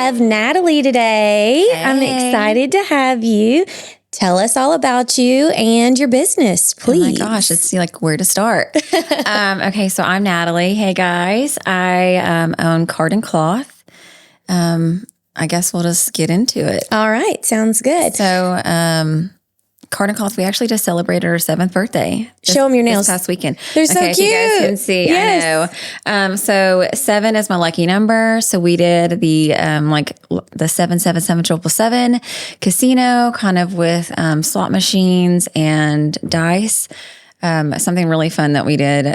have Natalie today. Hey. I'm excited to have you. Tell us all about you and your business, please. Oh my gosh, it's like where to start. Okay, so I'm Natalie. Hey guys, I own Card and Cloth. I guess we'll just get into it. All right, sounds good. So, Card and Cloth, we actually just celebrated our 7th birthday. Show them your nails. This past weekend. They're so cute. You guys can see. Yes. I know. So 7 is my lucky number. So we did the 77777 casino, kind of with slot machines and dice. Something really fun that we did.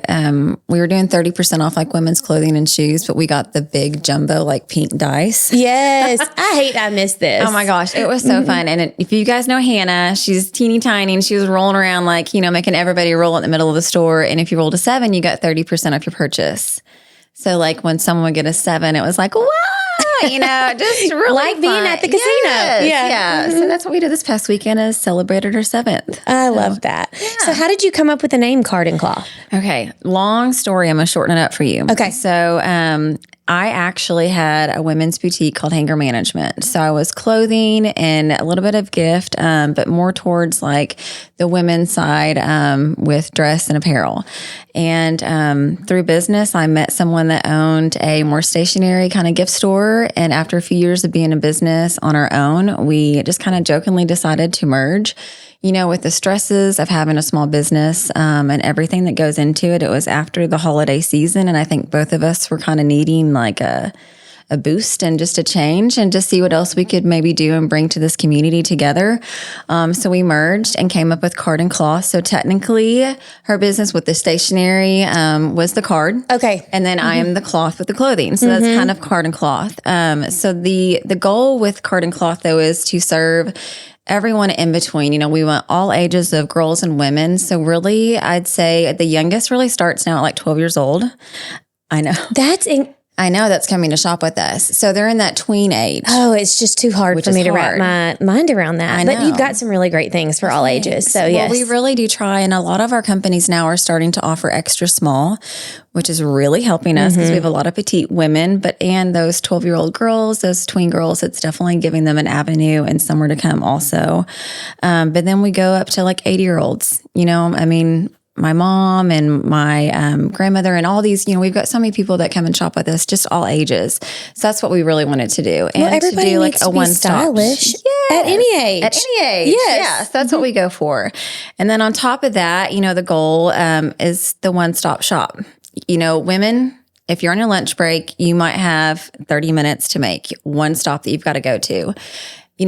We were doing 30% off like women's clothing and shoes, but we got the big jumbo like pink dice. Yes. I missed this. Oh my gosh, it was so fun. And if you guys know Hannah, she's teeny tiny and she was rolling around like, making everybody roll in the middle of the store. And if you rolled a 7, you got 30% off your purchase. So like when someone would get a 7, it was like, wow, just really like fun. being at the casino. Yes, Yeah. So that's what we did this past weekend, is celebrated our 7th. I love that. Yeah. So how did you come up with the name Card and Cloth? Okay, long story. I'm going to shorten it up for you. Okay. So I actually had a women's boutique called Hanger Management. So I was clothing and a little bit of gift, but more towards like the women's side with dress and apparel. And through business, I met someone that owned a more stationary kind of gift store. And after a few years of being in business on our own, we just kind of jokingly decided to merge. With the stresses of having a small business and everything that goes into it, it was after the holiday season. And I think both of us were kind of needing like a boost and just a change and just see what else we could maybe do and bring to this community together. So we merged and came up with Card and Cloth. So technically her business with the stationery was the card. Okay. And then I am the cloth with the clothing. So that's kind of Card and Cloth. So the goal with Card and Cloth though is to serve everyone in between. We want all ages of girls and women. So really, I'd say the youngest really starts now at like 12 years old. I know. I know that's coming to shop with us. So they're in that tween age. Oh, it's just too hard for me to wrap my mind around that. I But know. you've got some really great things for all ages. So yes. Well, we really do try. And a lot of our companies now are starting to offer extra small, which is really helping us because we have a lot of petite women, and those 12-year-old girls, those tween girls, it's definitely giving them an avenue and somewhere to come also. But then we go up to like 80-year-olds, my mom and my grandmother and all these, we've got so many people that come and shop with us, just all ages. So that's what we really wanted to do. And everybody to do like needs a to be one-stop. stylish at any age. At any age. Yes. That's what we go for. And then on top of that, the goal is the one-stop shop. Women, if you're on your lunch break, you might have 30 minutes to make one stop that you've got to go to.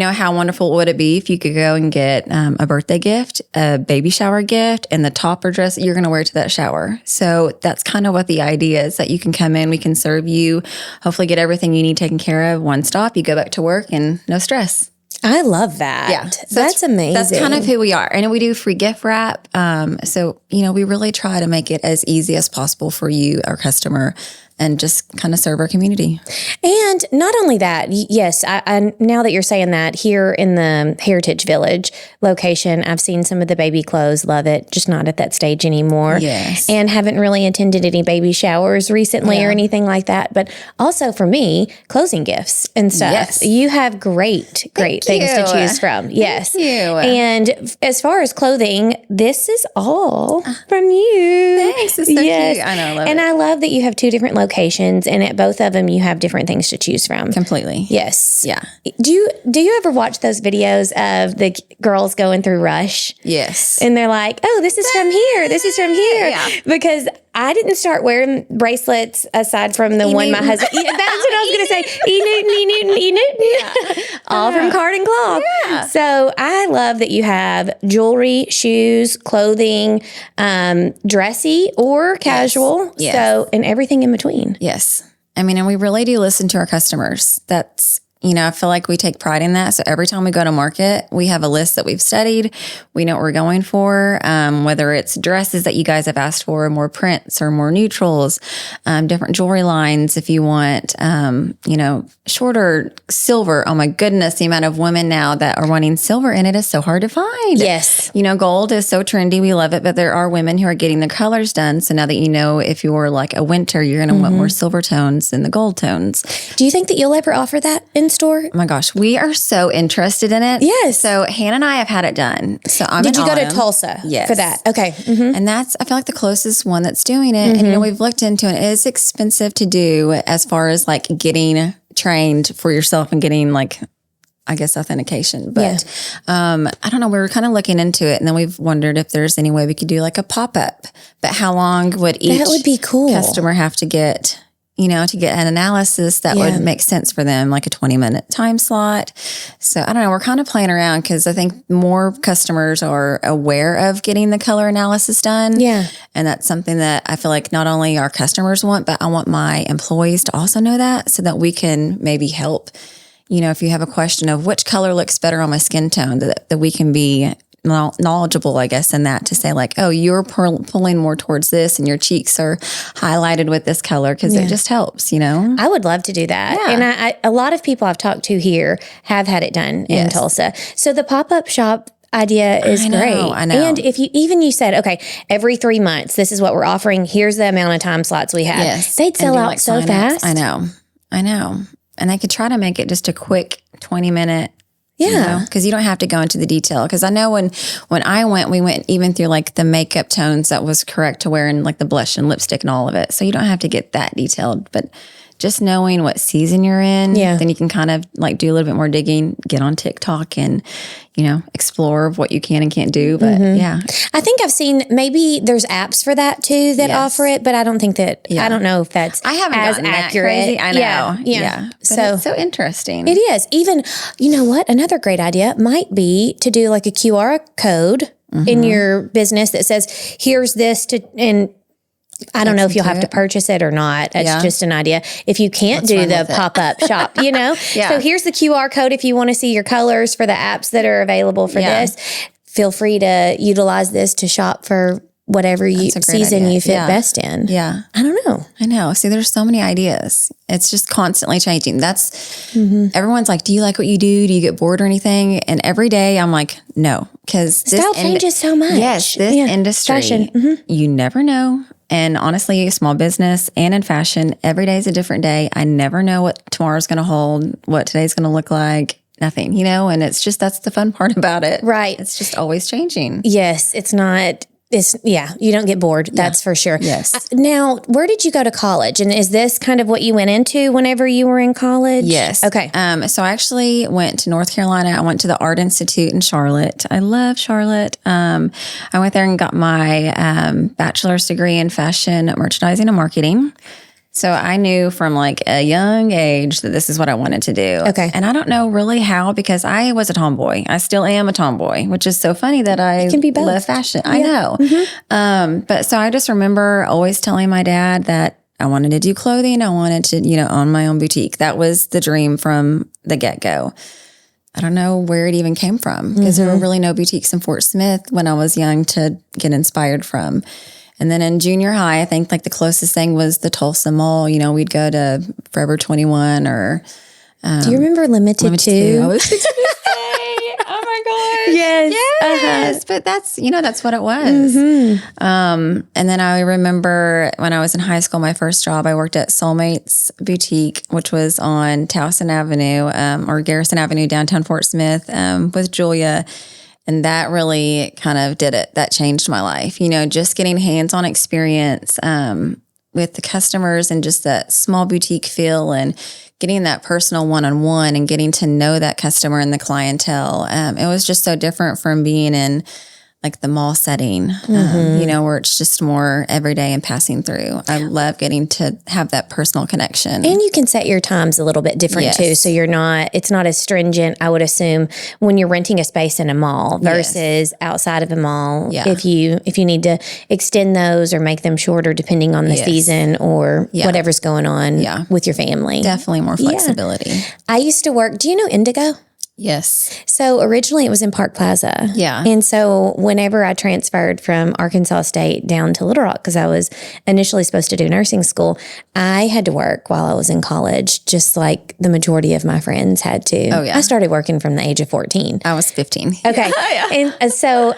How wonderful would it be if you could go and get a birthday gift, a baby shower gift, and the top or dress that you're going to wear to that shower. So that's kind of what the idea is, that you can come in, we can serve you, hopefully get everything you need taken care of, one stop, you go back to work and no stress. I love that. Yeah. So that's amazing. That's kind of who we are. And we do free gift wrap. So, we really try to make it as easy as possible for you, our customer, and just kind of serve our community. And not only that, yes, I now that you're saying that, here in the Heritage Village location, I've seen some of the baby clothes, love it, just not at that stage anymore. Yes. And haven't really attended any baby showers recently or anything like that. But also for me, closing gifts and stuff. Yes. You have great things to choose from. Yes. Thank you. And as far as clothing, this is all from you. Thanks. It's so cute. I know. I love it. And I love that you have 2 different locations, and at both of them you have different things to choose from. Completely. Yes. Yeah. Do you ever watch those videos of the girls going through Rush? Yes. And they're like, oh, this is from here. This is from here. Yeah. Because I didn't start wearing bracelets aside from the one my husband. Yeah, that's what I was going to say. E. Newton. Yeah. All from Card and Cloth. Yeah. So I love that you have jewelry, shoes, clothing, dressy or casual. Yes. So, and everything in between. Yes. And we really do listen to our customers. That's, I feel like we take pride in that. So every time we go to market, we have a list that we've studied. We know what we're going for, whether it's dresses that you guys have asked for, more prints or more neutrals, different jewelry lines if you want, shorter silver. Oh my goodness, the amount of women now that are wanting silver, and it is so hard to find. Yes. Gold is so trendy. We love it, but there are women who are getting the colors done. So now that if you're like a winter, you're going to want more silver tones than the gold tones. Do you think that you'll ever offer that in store? Oh my gosh, we are so interested in it. Yes. So Hannah and I have had it done. So I'm Did in you go to Autumn. Tulsa Yes. for that? Okay. Mm-hmm. And that's, I feel like, the closest one that's doing it. And, we've looked into it. It is expensive to do as far as like getting trained for yourself and getting like, I guess, authentication. But I don't know. We were kind of looking into it. And then we've wondered if there's any way we could do like a pop-up. But how long would each That would be cool. customer have to get, to get an analysis that would make sense for them, like a 20-minute time slot. So I don't know. We're kind of playing around because I think more customers are aware of getting the color analysis done. Yeah. And that's something that I feel like not only our customers want, but I want my employees to also know that so that we can maybe help. If you have a question of which color looks better on my skin tone, that we can be knowledgeable, I guess, in that to say like, oh, you're pulling more towards this and your cheeks are highlighted with this color because it just helps, I would love to do that. Yeah. And a lot of people I've talked to here have had it done in Tulsa. So the pop-up shop idea is great. I know. And if you said, okay, every 3 months, this is what we're offering. Here's the amount of time slots we have. Yes. They'd sell out so fast. I know. And I could try to make it just a quick 20-minute. Yeah. Because you don't have to go into the detail. Because I know when I went, we went even through like the makeup tones that was correct to wear and like the blush and lipstick and all of it. So you don't have to get that detailed. But just knowing what season you're in, then you can kind of like do a little bit more digging, get on TikTok and, explore what you can and can't do. But I think I've seen maybe there's apps for that too that offer it, but I don't think that, I don't know if that's I haven't as gotten that accurate. crazy. I know. Yeah. But it's so interesting. It is. Even, you know what? Another great idea might be to do like a QR code in your business that says, here's this and I don't know if you'll have to purchase it or not. It's just an idea. If you can't do the pop-up shop, So here's the QR code if you want to see your colors for the apps that are available for this. Feel free to utilize this to shop for whatever season you fit best in. Yeah. I don't know. I know. See, there's so many ideas. It's just constantly changing. That's, everyone's like, do you like what you do? Do you get bored or anything? And every day I'm like, no. Because style changes so much. Yes. This industry, fashion. You never know. And honestly, small business and in fashion, every day is a different day. I never know what tomorrow's going to hold, what today's going to look like. Nothing, and it's just, that's the fun part about it. Right. It's just always changing. Yes. It's not. You don't get bored. That's for sure. Yes. Now, where did you go to college? And is this kind of what you went into whenever you were in college? Yes. Okay. So I actually went to North Carolina. I went to the Art Institute in Charlotte. I love Charlotte. I went there and got my bachelor's degree in fashion merchandising and marketing. So I knew from like a young age that this is what I wanted to do. Okay. And I don't know really how, because I was a tomboy. I still am a tomboy, which is so funny that I can be both. love fashion. I know. But so I just remember always telling my dad that I wanted to do clothing. I wanted to, own my own boutique. That was the dream from the get-go. I don't know where it even came from, because there were really no boutiques in Fort Smith when I was young to get inspired from. And then in junior high, I think like the closest thing was the Tulsa Mall. We'd go to Forever 21 or... do you remember Limited 2? I was fixing to say, oh my gosh. Yes. But that's, that's what it was. And then I remember when I was in high school, my first job, I worked at Soulmates Boutique, which was on Towson Avenue or Garrison Avenue, downtown Fort Smith with Julia. And that really kind of did it. That changed my life. Just getting hands-on experience with the customers and just that small boutique feel and getting that personal one-on-one and getting to know that customer and the clientele. It was just so different from being in like the mall setting, where it's just more everyday and passing through. I love getting to have that personal connection. And you can set your times a little bit different too. So it's not as stringent, I would assume, when you're renting a space in a mall versus outside of a mall. Yeah. If you need to extend those or make them shorter depending on the season or whatever's going on with your family. Definitely more flexibility. I used to work, do you know Indigo? Yes. So originally it was in Park Plaza. Yeah. And so whenever I transferred from Arkansas State down to Little Rock, because I was initially supposed to do nursing school, I had to work while I was in college, just like the majority of my friends had to. Oh, yeah. I started working from the age of 14. I was 15. Okay. And so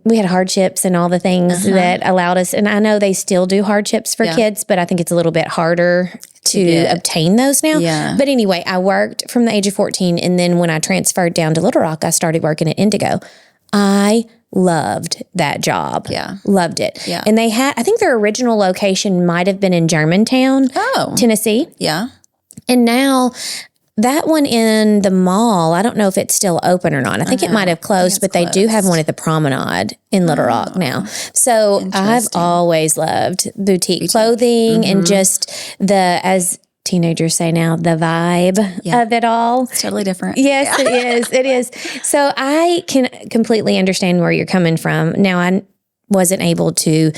we had hardships and all the things that allowed us, and I know they still do hardships for kids, but I think it's a little bit harder to obtain those now. Yeah. But anyway, I worked from the age of 14. And then when I transferred down to Little Rock, I started working at Indigo. I loved that job. Yeah. Loved it. Yeah. And they had, I think their original location might have been in Germantown, Tennessee. Yeah. And now that one in the mall, I don't know if it's still open or not. I think it might have closed, but they do have one at the Promenade in Little Rock now. So I've always loved boutique clothing and just as teenagers say now, the vibe of it all. It's totally different. Yes, it is. It is. So I can completely understand where you're coming from. Now, I wasn't able to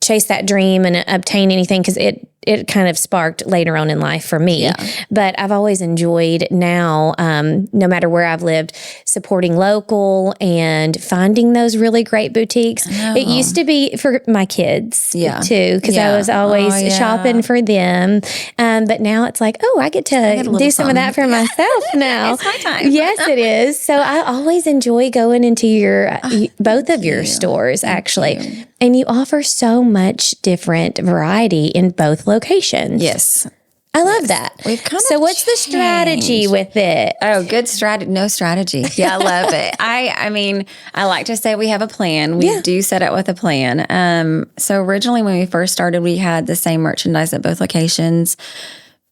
chase that dream and obtain anything because it kind of sparked later on in life for me. Yeah. But I've always enjoyed now, no matter where I've lived, supporting local and finding those really great boutiques. It used to be for my kids too, because I was always shopping for them. But now it's like, I get to do some of that for myself now. It's my time. Yes, it is. So I always enjoy going into your both of your stores, actually. And you offer so much different variety in both locations. Yes. I love that. We've kind of So what's the strategy with it? Oh, good strategy. No strategy. Yeah, I love it. I mean, I like to say we have a plan. We do set out with a plan. So originally when we first started, we had the same merchandise at both locations.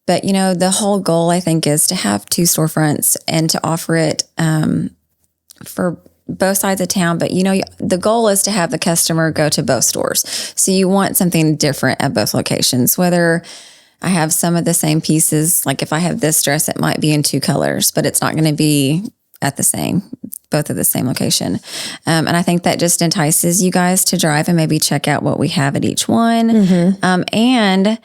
But, the whole goal, I think, is to have 2 storefronts and to offer it for both sides of town. But, the goal is to have the customer go to both stores. So you want something different at both locations, whether I have some of the same pieces. Like if I have this dress, it might be in 2 colors, but it's not going to be at both of the same location. And I think that just entices you guys to drive and maybe check out what we have at each one. And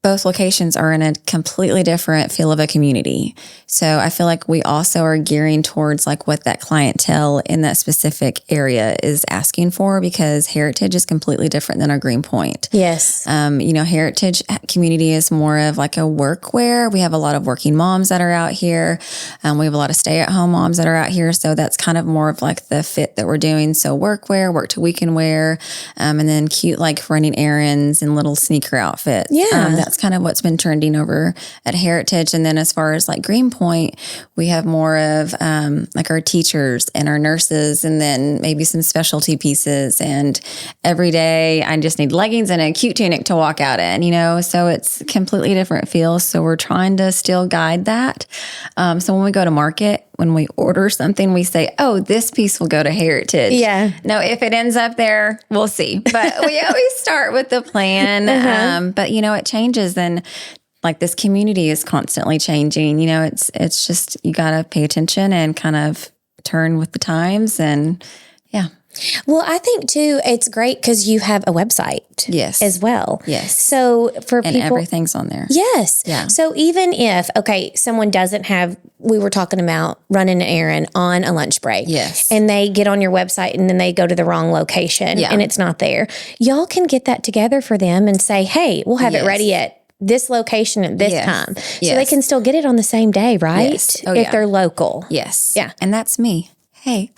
both locations are in a completely different feel of a community. So I feel like we also are gearing towards like what that clientele in that specific area is asking for, because Heritage is completely different than our Greenpoint. Yes. Heritage community is more of like a workwear. We have a lot of working moms that are out here. We have a lot of stay-at-home moms that are out here. So that's kind of more of like the fit that we're doing. So workwear, work to weekend wear, and then cute like running errands and little sneaker outfits. Yeah. That's kind of what's been trending over at Heritage. And then as far as like Greenpoint, we have more of like our teachers and our nurses, and then maybe some specialty pieces. And every day I just need leggings and a cute tunic to walk out in, so it's completely different feel. So we're trying to still guide that. So when we go to market, when we order something, we say, this piece will go to Heritage. Yeah. No, if it ends up there, we'll see. But we always start with the plan. But, it changes. And like this community is constantly changing. It's just, you got to pay attention and kind of turn with the times. And yeah. Well, I think too, it's great because you have a website as well. Yes. So for people. And everything's on there. Yes. Yeah. So even if, someone doesn't have, we were talking about running an errand on a lunch break. Yes. And they get on your website and then they go to the wrong location and it's not there. Y'all can get that together for them and say, hey, we'll have it ready at this location at this time. So they can still get it on the same day, right? Yes. If they're local. Yes. Yeah. And that's me. Hey,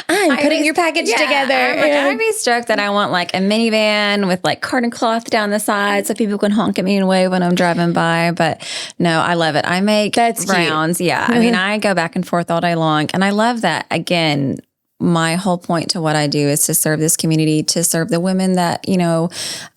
I'm putting your package together. I'd be stoked that I want like a minivan with like carton cloth down the side so people can honk at me and wave when I'm driving by. But no, I love it. I make rounds. Cute. Yeah. I mean, I go back and forth all day long. And I love that. Again, my whole point to what I do is to serve this community, to serve the women that,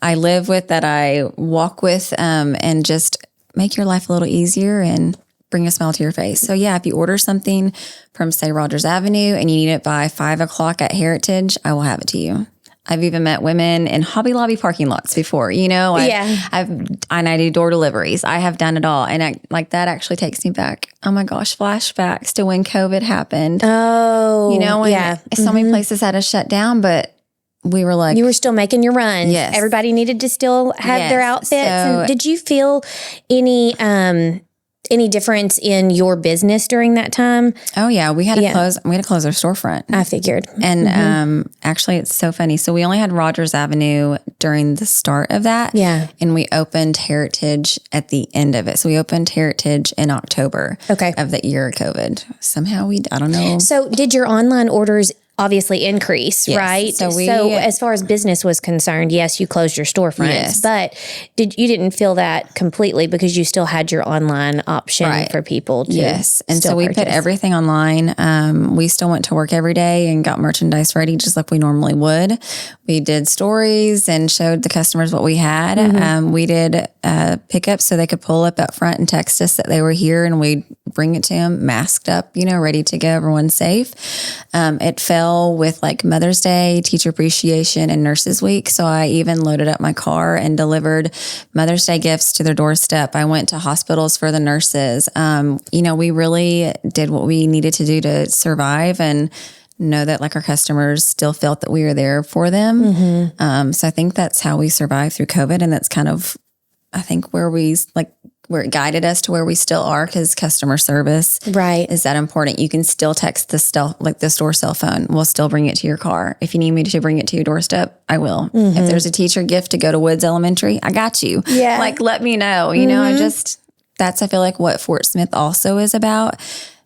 I live with, that I walk with, and just make your life a little easier and bring a smile to your face. So yeah, if you order something from say Rogers Avenue and you need it by 5:00 at Heritage, I will have it to you. I've even met women in Hobby Lobby parking lots before, I do door deliveries. I have done it all. And that actually takes me back. Oh my gosh, flashbacks to when COVID happened. Oh, when so many places had to shut down, but we were like, you were still making your runs. Yes. Everybody needed to still have their outfits. And did you feel any difference in your business during that time? Oh yeah, we had to close. We had to close our storefront. I figured. And actually, it's so funny. So we only had Rogers Avenue during the start of that. Yeah, and we opened Heritage at the end of it. So we opened Heritage in October. Of the year of COVID. Somehow I don't know. So did your online orders obviously increase, Yes. right? So as far as business was concerned, yes, you closed your storefronts, Yes. but you didn't feel that completely because you still had your online option for people to Yes. And still so we purchase. put everything online. We still went to work every day and got merchandise ready just like we normally would. We did stories and showed the customers what we had. We did pickups so they could pull up out front and text us that they were here, and we'd bring it to them masked up, ready to go, everyone's safe. It fell with like Mother's Day, Teacher Appreciation, and Nurses Week. So I even loaded up my car and delivered Mother's Day gifts to their doorstep. I went to hospitals for the nurses. We really did what we needed to do to survive and know that like our customers still felt that we were there for them. So I think that's how we survived through COVID. And that's kind of, I think, where it guided us to where we still are, because customer service is that important. You can still text the store cell phone. We'll still bring it to your car. If you need me to bring it to your doorstep, I will. If there's a teacher gift to go to Woods Elementary, I got you. Yeah. Like, let me know. I feel like what Fort Smith also is about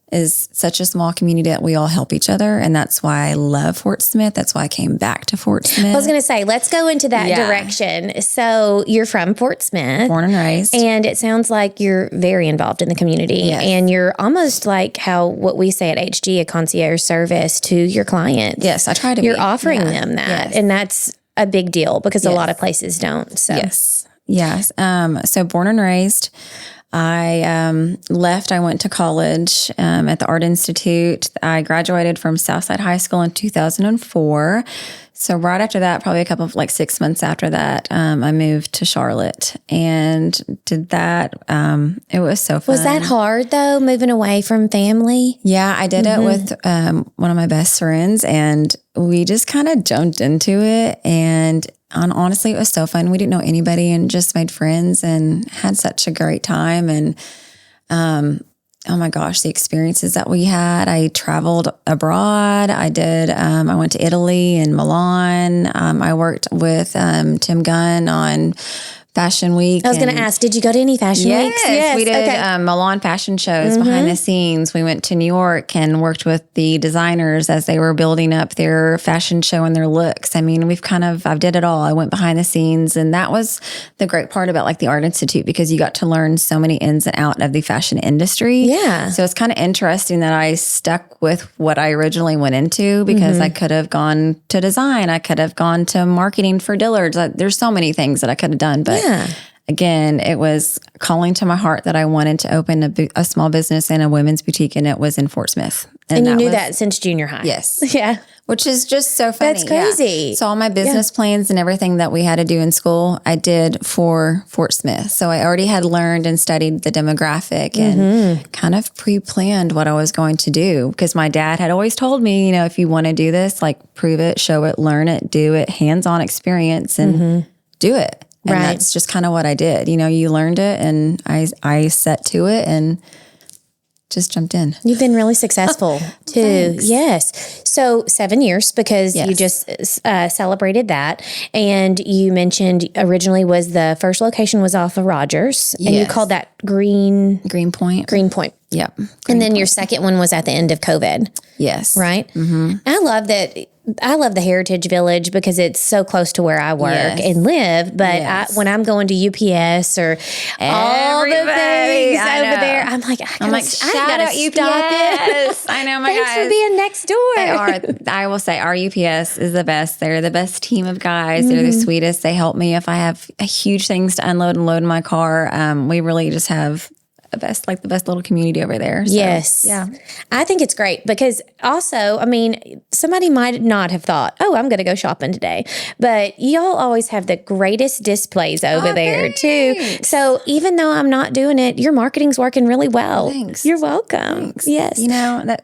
is such a small community that we all help each other. And that's why I love Fort Smith. That's why I came back to Fort Smith. I was going to say, let's go into that direction. So you're from Fort Smith. Born and raised. And it sounds like you're very involved in the community. Yes. And you're almost like what we say at HG, a concierge service to your clients. Yes, I try to be. You're offering them that. Yes. And that's a big deal because a lot of places don't. So. Yes. So born and raised. I left. I went to college at the Art Institute. I graduated from Southside High School in 2004. So right after that, probably a couple of 6 months after that, I moved to Charlotte and did that. It was so fun. Was that hard though, moving away from family? Yeah, I did it with one of my best friends, and we just kind of jumped into it. And honestly, it was so fun. We didn't know anybody and just made friends and had such a great time. And oh my gosh, the experiences that we had. I traveled abroad. I went to Italy and Milan. I worked with Tim Gunn on Fashion Week. I was going to ask, did you go to any fashion weeks? Yes, we did Milan fashion shows behind the scenes. We went to New York and worked with the designers as they were building up their fashion show and their looks. I mean, I've did it all. I went behind the scenes, and that was the great part about the Art Institute, because you got to learn so many ins and out of the fashion industry. Yeah. So it's kind of interesting that I stuck with what I originally went into, because I could have gone to design. I could have gone to marketing for Dillard's. There's so many things that I could have done, but again, it was calling to my heart that I wanted to open a small business and a women's boutique, and it was in Fort Smith. And you knew that since junior high? Yes. Yeah. Which is just so funny. That's crazy. Yeah. So all my business plans and everything that we had to do in school, I did for Fort Smith. So I already had learned and studied the demographic and kind of pre-planned what I was going to do, because my dad had always told me, if you want to do this, prove it, show it, learn it, do it, hands-on experience, and do it. And that's just kind of what I did. You learned it, and I set to it and just jumped in. You've been really successful too. Thanks. Yes. So 7 years, because you just celebrated that. And you mentioned originally the first location was off of Rogers, and you called that Greenpoint. Greenpoint. Yep. And then your second one was at the end of COVID. Yes. Right? Mm-hmm. I love that. I love the Heritage Village because it's so close to where I work and live. But when I'm going to UPS or all the things over there, I'm like, shout out UPS. I know, my Thanks guys. for being next door. They are. I will say our UPS is the best. They're the best team of guys. They're the sweetest. They help me if I have huge things to unload and load in my car. We really just have the best little community over there. So, yes. Yeah. I think it's great because also, somebody might not have thought, I'm going to go shopping today, but y'all always have the greatest displays over there too. So even though I'm not doing it, your marketing's working really well. Thanks. You're welcome. Thanks. Yes.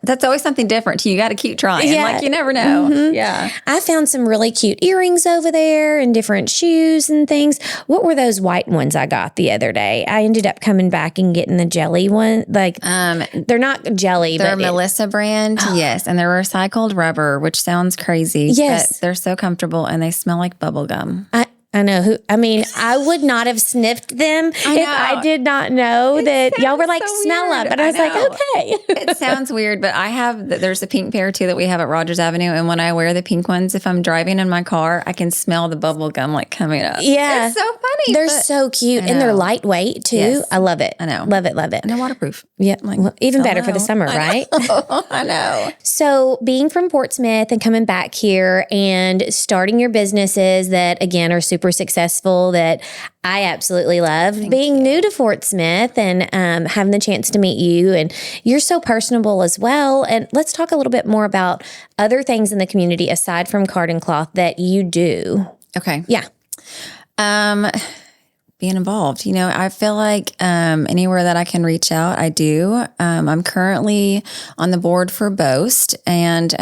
That's always something different. You got to keep trying. Yeah. You never know. Mm-hmm. Yeah. I found some really cute earrings over there and different shoes and things. What were those white ones I got the other day? I ended up coming back and getting the jelly one. They're not jelly, they're Melissa brand. Yes. And they're recycled rubber, which sounds crazy. Yes. But they're so comfortable and they smell like bubble gum. I know I would not have sniffed them if I did not know that y'all were like, so smell weird. Them. And I was like, okay. It sounds weird, but there's a pink pair too that we have at Rogers Avenue. And when I wear the pink ones, if I'm driving in my car, I can smell the bubble gum like coming up. Yeah. It's so funny. They're so cute. And they're lightweight too. Yes. I love it. I know. Love it. Love it. And they're waterproof. Yeah. Even better for the summer, right? I know. So being from Portsmouth and coming back here and starting your businesses that again are super successful that I absolutely love. Being new to Fort Smith and having the chance to meet you, and you're so personable as well. And let's talk a little bit more about other things in the community aside from card and cloth that you do. Okay. Yeah. Being involved. I feel like anywhere that I can reach out, I do. I'm currently on the board for Boast and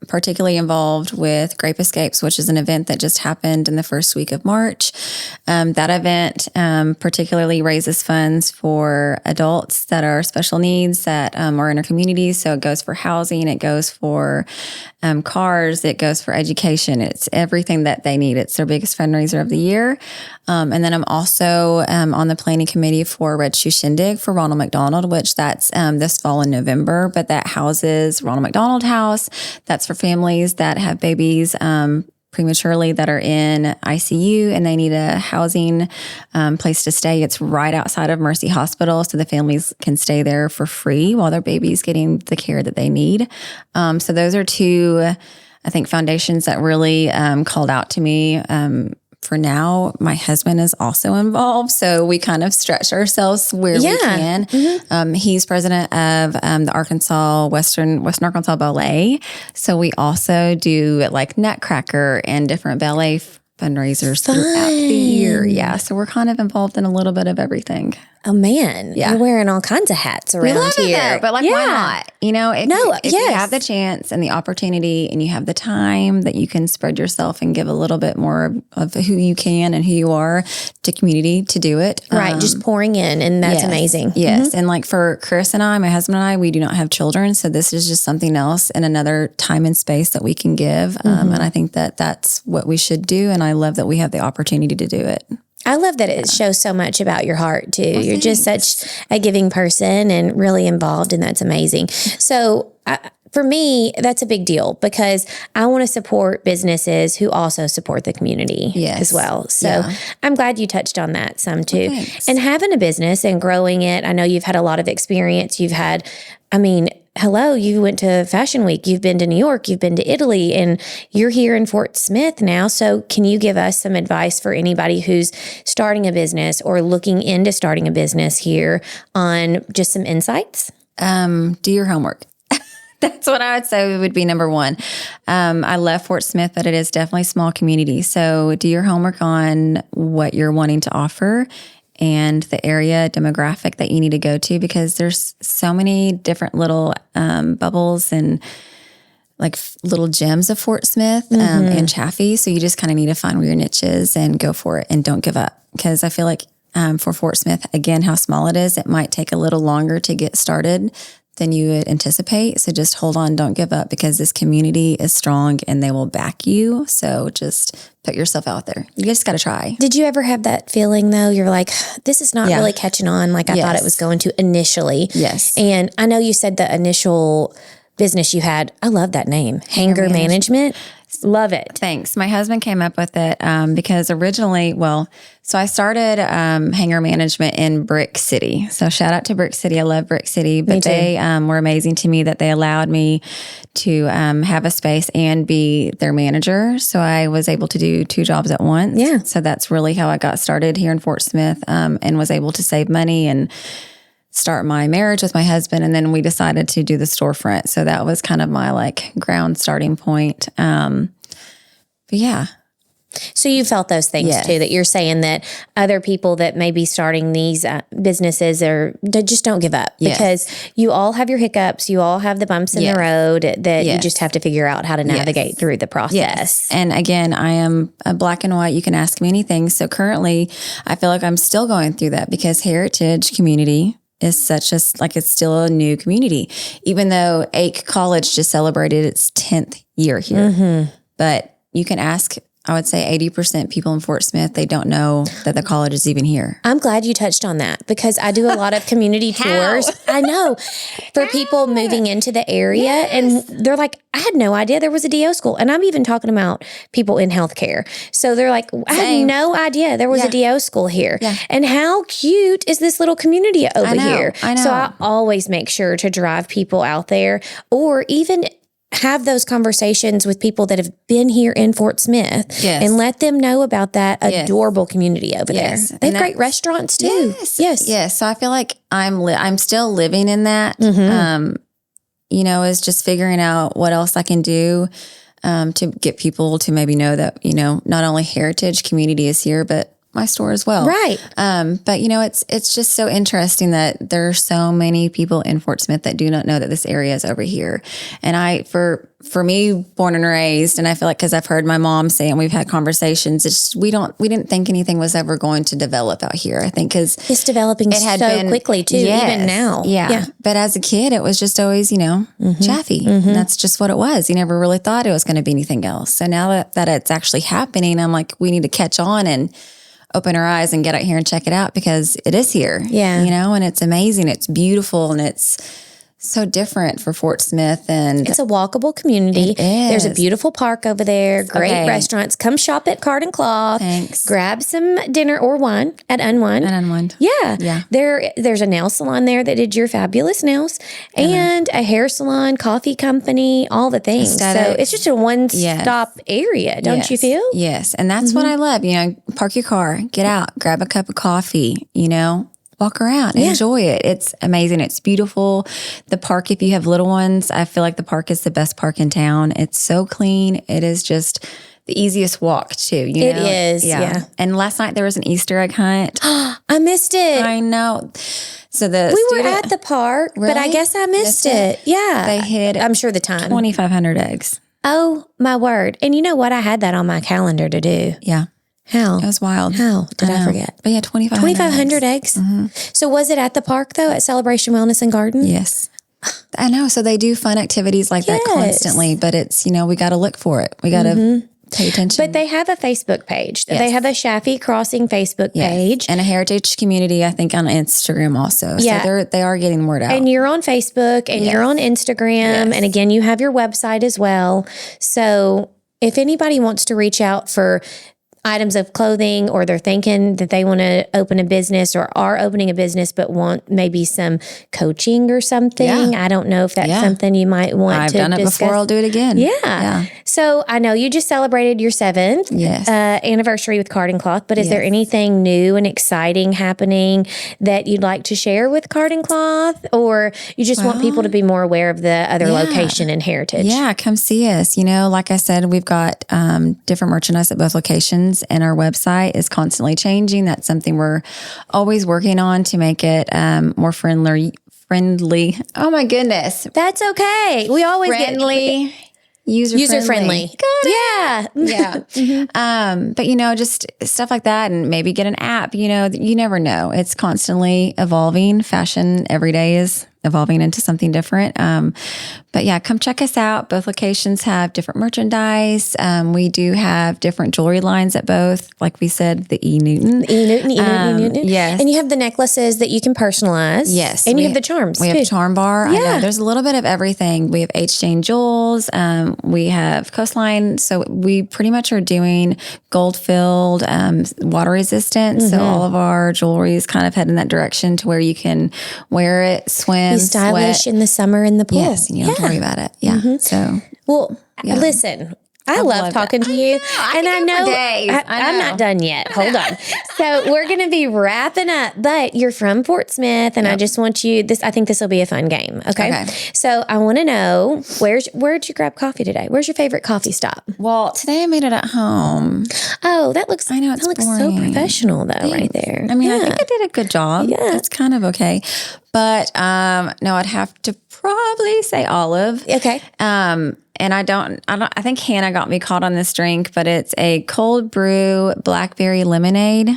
particularly involved with Grape Escapes, which is an event that just happened in the first week of March. That event particularly raises funds for adults that are special needs that are in our community. So it goes for housing, it goes for cars, it goes for education. It's everything that they need. It's their biggest fundraiser of the year. And then I'm also on the planning committee for Red Shoe Shindig for Ronald McDonald, which that's this fall in November. But that houses Ronald McDonald House. That's for families that have babies prematurely that are in ICU and they need a housing place to stay. It's right outside of Mercy Hospital, so the families can stay there for free while their baby's getting the care that they need. So those are two, I think, foundations that really called out to me. For now, my husband is also involved, so we kind of stretch ourselves where we can. Mm-hmm. He's president of the Western Arkansas Ballet, so we also do like Nutcracker and different ballet fundraisers throughout the year. Yeah, so we're kind of involved in a little bit of everything. Oh man, you're wearing all kinds of hats around here. Though, but why not? If you have the chance and the opportunity and you have the time that you can spread yourself and give a little bit more of who you can and who you are to community to do it. Right, just pouring in, and that's amazing. Yes, and like for Chris and I, my husband and I, we do not have children, so this is just something else and another time and space that we can give. And I think that that's what we should do, and I love that we have the opportunity to do it. I love that it shows so much about your heart too. Well, you're just such a giving person and really involved, and that's amazing. So for me, that's a big deal because I want to support businesses who also support the community as well. So I'm glad you touched on that some too. Well, and having a business and growing it, I know you've had a lot of experience. You've had, hello, you went to Fashion Week, you've been to New York, you've been to Italy, and you're here in Fort Smith now. So can you give us some advice for anybody who's starting a business or looking into starting a business here on just some insights? Do your homework. That's what I would say would be number one. I love Fort Smith, but it is definitely a small community. So do your homework on what you're wanting to offer and the area demographic that you need to go to, because there's so many different little bubbles and like little gems of Fort Smith and Chaffee. So you just kind of need to find where your niche is and go for it and don't give up. Because I feel like for Fort Smith, again, how small it is, it might take a little longer to get started than you would anticipate. So just hold on, don't give up, because this community is strong and they will back you. So just put yourself out there. You just got to try. Did you ever have that feeling though? You're like, this is not really catching on like I thought it was going to initially. Yes. And I know you said the initial business you had, I love that name, Hanger Management. Love it. Thanks. My husband came up with it because originally, so I started Hanger Management in Brick City. So shout out to Brick City. I love Brick City, but they were amazing to me that they allowed me to have a space and be their manager. So I was able to do 2 jobs at once. Yeah. So that's really how I got started here in Fort Smith and was able to save money and start my marriage with my husband. And then we decided to do the storefront. So that was kind of my like ground starting point. But yeah. So you felt those things too, that you're saying that other people that may be starting these businesses they just don't give up because you all have your hiccups. You all have the bumps in the road that you just have to figure out how to navigate through the process. Yes. And again, I am a black and white. You can ask me anything. So currently I feel like I'm still going through that because Heritage Community is it's still a new community, even though Ake College just celebrated its 10th year here. Mm-hmm. But you can ask I would say 80% people in Fort Smith, they don't know that the college is even here. I'm glad you touched on that because I do a lot of community tours. I know for people moving into the area and they're like, I had no idea there was a DO school. And I'm even talking about people in healthcare. So they're like, I had no idea there was a DO school here. Yeah. And how cute is this little community over here? I know. So I always make sure to drive people out there or even have those conversations with people that have been here in Fort Smith and let them know about that adorable community over there. They have great restaurants too. Yes. So I feel like I'm still living in that, you know, is just figuring out what else I can do to get people to maybe know that, you know, not only Heritage community is here, but my store as well. Right. But you know, it's just so interesting that there are so many people in Fort Smith that do not know that this area is over here. And for me, born and raised, and I feel like because I've heard my mom say, and we've had conversations, it's we didn't think anything was ever going to develop out here. I think because it's developing quickly too, even now. Yeah. But as a kid, it was just always, you know, Chaffee. And that's just what it was. You never really thought it was going to be anything else. So now that it's actually happening, I'm like, we need to catch on and open our eyes and get out here and check it out because it is here. Yeah. You know, and it's amazing. It's beautiful and it's so different for Fort Smith. And it's a walkable community. It is. There's a beautiful park over there, great restaurants. Come shop at Card and Cloth. Thanks. Grab some dinner or wine at Unwind. Yeah. There's a nail salon there that did your fabulous nails and a hair salon, coffee company, all the things. Aesthetics. So it's just a one-stop area, don't you feel? Yes. And that's what I love. You know, park your car, get out, grab a cup of coffee, you know, walk around, enjoy it. It's amazing. It's beautiful. The park, if you have little ones, I feel like the park is the best park in town. It's so clean. It is just the easiest walk too. You know? It is. Yeah. And last night there was an Easter egg hunt. I missed it. I know. So we were at the park, but I guess I missed it. Yeah. They hit, I'm sure the time. 2,500 eggs. Oh, my word. And you know what? I had that on my calendar to do. Yeah. How? It was wild. How did I forget? But yeah, 2,500 eggs. So was it at the park though, at Celebration Wellness and Garden? Yes. I know. So they do fun activities like that constantly, but it's, you know, we got to look for it. We got to pay attention. But they have a Facebook page. They have a Chaffee Crossing Facebook page. And a Heritage community, I think, on Instagram also. Yeah. So they are getting word out. And you're on Facebook and you're on Instagram. And again, you have your website as well. So if anybody wants to reach out for items of clothing, or they're thinking that they want to open a business or are opening a business but want maybe some coaching or something. I don't know if that's something you might want to discuss. I've done it before. I'll do it again. Yeah. So I know you just celebrated your 7th anniversary with Card and Cloth, but is there anything new and exciting happening that you'd like to share with Card and Cloth, or you just want people to be more aware of the other location and Heritage? Yeah, come see us. You know, like I said, we've got different merchandise at both locations, and our website is constantly changing. That's something we're always working on to make it more friendly. Oh my goodness. That's okay. We always friendly. User friendly. But you know, just stuff like that, and maybe get an app. You know, you never know. It's constantly evolving. Fashion every day is evolving into something different. But yeah, come check us out. Both locations have different merchandise. We do have different jewelry lines at both. Like we said, the E. Newton. Yes. And you have the necklaces that you can personalize. Yes. And you have the charms. We have charm bar. I know. There's a little bit of everything. We have H. Jane Jewels. We have Coastline. So we pretty much are doing gold filled, water resistant. So all of our jewelry is kind of heading that direction to where you can wear it, swim, be stylish in the summer in the pool. Yes, and you don't have to worry about it. Yeah. So, listen, I love talking to you. I know. I'm not done yet. Hold on. So we're going to be wrapping up, but you're from Fort Smith, and I just want you, I think this will be a fun game. Okay. So I want to know, where'd you grab coffee today? Where's your favorite coffee stop? Well, today I made it at home. Oh, that looks, I know it's looks boring. so professional though, right there. I mean, I think I did a good job. Yeah. It's kind of okay. But no, I'd have to probably say olive. Okay. And I think Hannah got me caught on this drink, but it's a cold brew blackberry lemonade.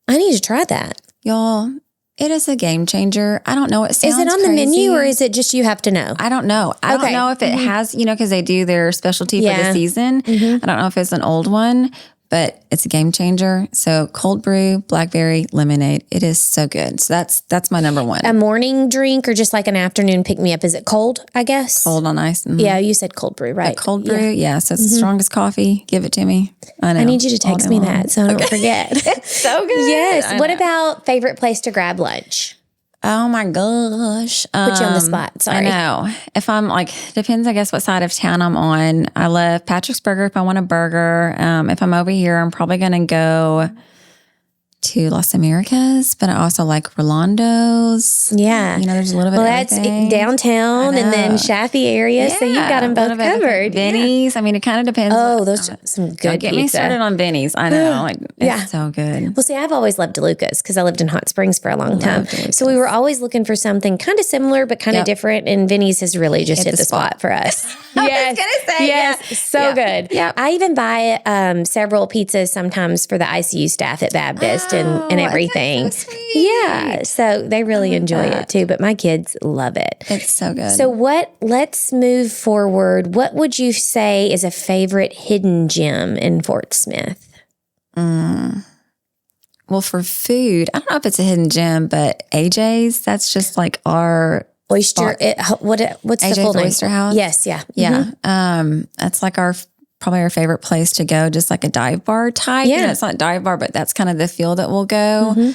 I need to try that. Y'all, It is a game changer. I don't know. It sounds Is it on the menu or is it just you have to know? I don't know. I don't know if it has, because they do their specialty for the season. I don't know if it's an old one, but it's a game changer. So cold brew, blackberry, lemonade. It is so good. So that's my number one. A morning drink or just like an afternoon pick me up? Is it cold, I guess? Cold on ice. Mm-hmm. Yeah, you said cold brew, right? Cold brew. Yeah. So it's the strongest coffee. Give it to me. I know. I need you to text me that so I don't forget. It's so good. Yes. What about favorite place to grab lunch? Oh my gosh. Put you on the spot. Sorry. I know. If I'm depends, I guess, what side of town I'm on. I love Patrick's Burger if I want a burger. If I'm over here, I'm probably going to go to Las Americas, but I also like Rolando's. Yeah. There's a little bit of everything. That's downtown and then Shaffy area. So you've got them both covered. Benny's. I mean, it kind of depends. Oh, those are some good Don't get me started on Benny's. I know. It's so good. Well, see, I've always loved DeLuca's because I lived in Hot Springs for a long time. So we were always looking for something kind of similar, but kind of different. And Benny's has really just hit the spot for us. Yes. I was going to say. Yes. So good. Yeah. I even buy several pizzas sometimes for the ICU staff at Baptist and everything. So sweet. Yeah. So they really enjoy it too, but my kids love it. It's so good. So let's move forward. What would you say is a favorite hidden gem in Fort Smith? Well, for food, I don't know if it's a hidden gem, but AJ's, that's just like our oyster. What's AJ's the full name? Oyster House. Yes. Yeah. Yeah. That's like probably our favorite place to go, just like a dive bar type. Yeah. It's not dive bar, but that's kind of the feel that we'll go.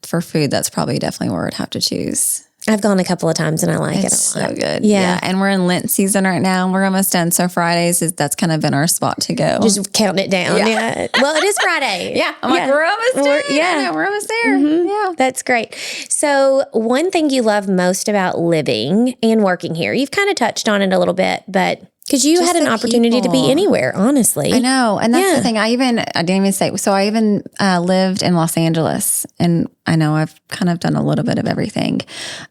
For food, that's probably definitely where I'd have to choose. I've gone a couple of times and I like it a lot. So good. Yeah. And we're in Lent season right now. We're almost done. So Fridays that's kind of been our spot to go. Just counting it down. Yeah. Well, it is Friday. Yeah. I'm like, we're almost done. We're almost there. Yeah. That's great. So one thing you love most about living and working here, you've kind of touched on it a little bit, but because you had an opportunity to be anywhere, honestly. I know. And that's the thing. I didn't even say, so I even lived in Los Angeles, and I know I've kind of done a little bit of everything.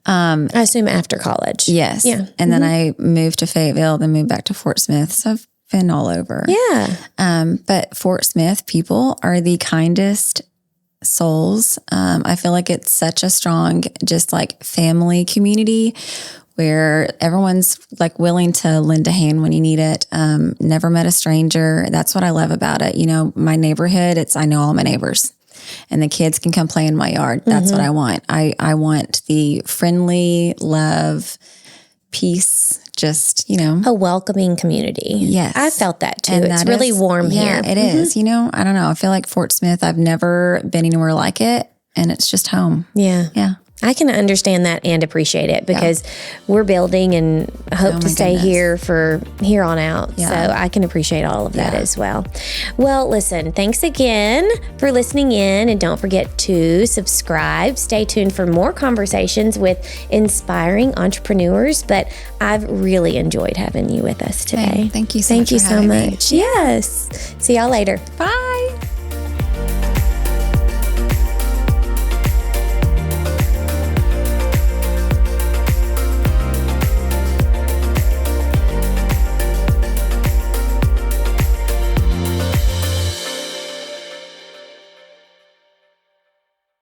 I assume after college. Yes. Yeah. And then I moved to Fayetteville, then moved back to Fort Smith. So I've been all over. Yeah. But Fort Smith people are the kindest souls. I feel like it's such a strong, just like family community where everyone's like willing to lend a hand when you need it. Never met a stranger. That's what I love about it. My neighborhood, I know all my neighbors and the kids can come play in my yard. That's what I want. I want the friendly love, peace, just, a welcoming community. Yes. I felt that too. It's really warm here. It is. I don't know. I feel like Fort Smith, I've never been anywhere like it, and it's just home. Yeah. Yeah. I can understand that and appreciate it because we're building and hope to stay here for here on out. So I can appreciate all of that as well. Well, listen, thanks again for listening in, and don't forget to subscribe. Stay tuned for more conversations with inspiring entrepreneurs, but I've really enjoyed having you with us today. Thank you so much. Yes. See y'all later. Bye.